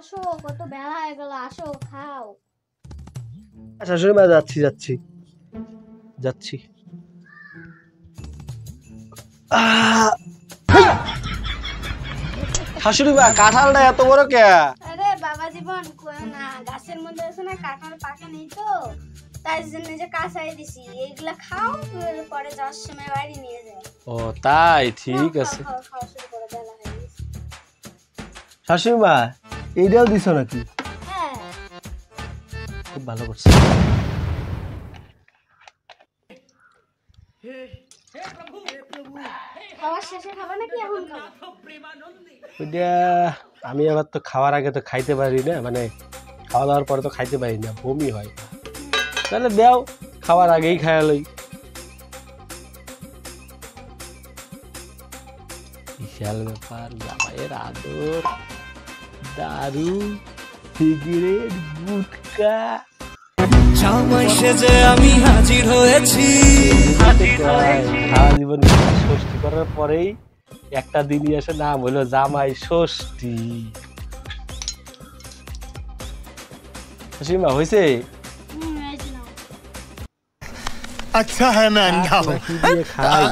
বসো, কত বেলা হয়ে গেল, আসো খাও। শাশুড়ি মা যাচ্ছি যাচ্ছি যাচ্ছি। শাশুড়ি মা কাঁঠালটা এত বড় কে? আরে বাবা জীবন কই না, গাছের মধ্যে আছে না, কাঁঠাল পাকে নেই তো, তাই জন্য যে কাঁচাই দিছি। এইগুলা খাও, পরে যাওয়ার সময় বাড়ি নিয়ে যাও। ও তাই, ঠিক আছে। খাও খাও, শুরু করে বেলা হয়ে গেছে। শাশুড়ি মা এইটাও দিছো নাকি? হ্যাঁ, খুব ভালো করছে। খাওয়ার শেষে খাবা নাকি এখন খাবো? ওইটা আমি আবার তো খাওয়ার আগে তো খাইতে পারি না, মানে খাওয়া দাওয়ার পরে তো খাইতে পারি না, বমি হয়। তাহলে দাও, খাওয়ার আগেই খায়ালই। বিশাল ব্যাপার, জামাইয়ের আদর, দারু, সিগারেট, গুটকা। জামাই সেজে আমি হাজির হয়েছি। সারা জীবন ষষ্ঠী করার পরেই একটা দিনই আসে, নাম হলো জামাই ষষ্ঠী। সীমা হয়েছে? এই যে নাও। আচ্ছা হ্যাঁ मैं अंधा हूं। কি দিয়ে খাই?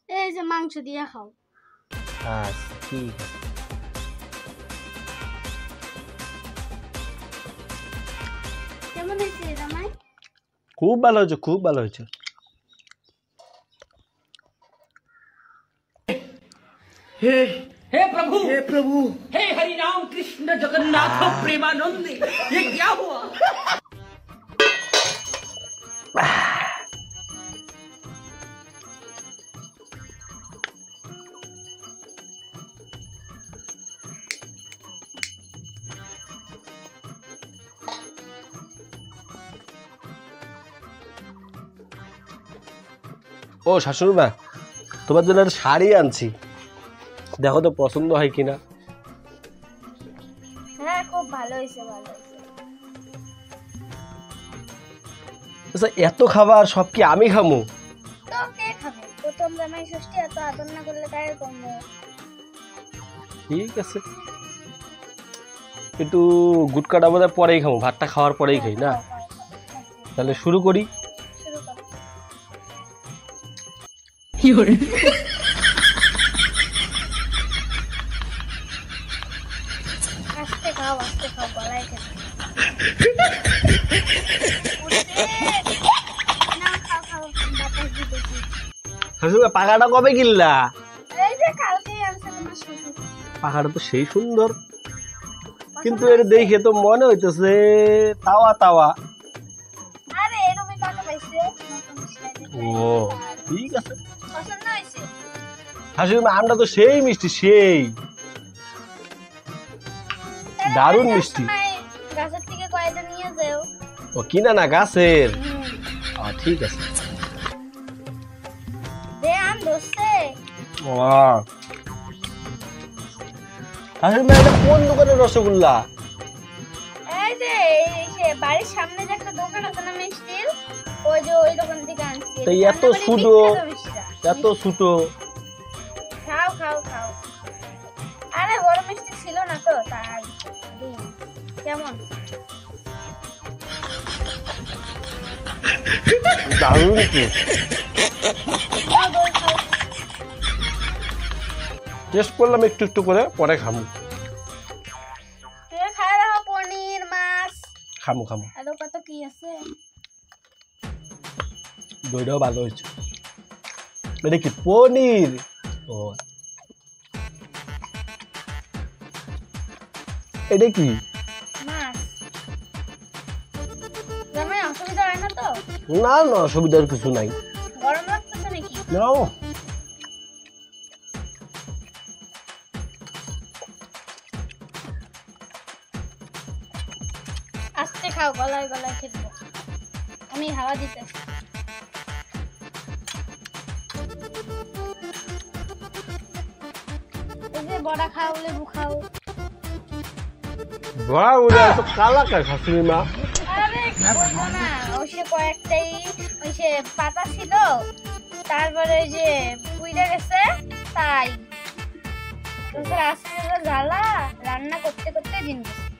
এই যে মাংস দিয়ে খাও। আচ্ছা ঠিক আছে। কেমন হয়েছে জামাই? খুব ভালো হয়েছে, খুব ভালো হয়েছে। हे प्रभु हे हरि राम कृष्ण जगन्नाथ प्रेमानंद ये क्या हुआ? ও শাশুড়ি মা, তোমার জন্য একটা শাড়ি আনছি, দেখো তো পছন্দ হয় কিনা। হ্যাঁ, খুব ভালো হয়েছে, ভালো হয়েছে। আচ্ছা এত খাবার সব কি আমি খামু? তো কে খাবে? প্রথম জামাই ষষ্ঠী, এত আদর না করলে কাকে করবো? ঠিক আছে, একটু গুটকাটা বোধ হয় পরেই খামু, ভাতটা খাওয়ার পরেই খাই না। তাহলে শুরু করি। শুরু করো। আস্তে খাও, গলায় খেতে। না, খাও খাও, বাতাস দিতেছি। শাশুড়ি মা পাখাটা কবে কিনলা? এই যে কালকেই আনছে তোমার শ্বশুর। পাখাটা তো সেই সুন্দর, কিন্তু এর দেখে তো মনে হইতেছে তাওয়া তাওয়া। আরে এরকমই পাকা পাইছে, নতুন স্টাইলে। ও ঠিক আছে। পছন্দ হয়েছে? শাশুড়ি মা আমটা তো সেই মিষ্টি, সেই দারুণ মিষ্টি। গাছের থেকে কয়টা নিয়ে যাও। ও কিনা না গাছের? ঠিক আছে। দে আম ধরছে। ও শাশুড়ি মা এটা কোন দোকানের রসগোল্লা? এই যে এই সে বাড়ির সামনে যে একটা দোকান আছে না মিষ্টির, ওই যে ওই দোকান থেকে আনছি। তো এত ছোট, এত ছোট। খাও খাও খাও। আরে বড় মিষ্টি ছিল না তো তাই। কেমন? দারুণ কি খাও, দই খাও। টেস্ট করলাম একটু একটু করে, পরে খামু। তুমি খাই রাখো, পনির মাছ খামু খামু। আর কত কি আছে। দইটাও ভালো হয়েছে। এটা কি পনির? ও এটা কি? মাছ। জামাই অসুবিধা হয় না তো? না না, অসুবিধার কিছু নাই। গরম লাগতেছে নাকি? নাও। আস্তে খাও, গলায় গলায় খেলবো। আমি হাওয়া দিতেছি। এই যে বড়া খাও, লেবু খাও। বাহ, ওটা এত কালা কে শাশুড়ি মা? আরে বলবো না, ওই সে কয়েকটাই ওই সে পাতা ছিল, তারপরে ওই যে পুইরা গেছে তাই। আজকে জ্বালা রান্না করতে করতে দিন গেছে।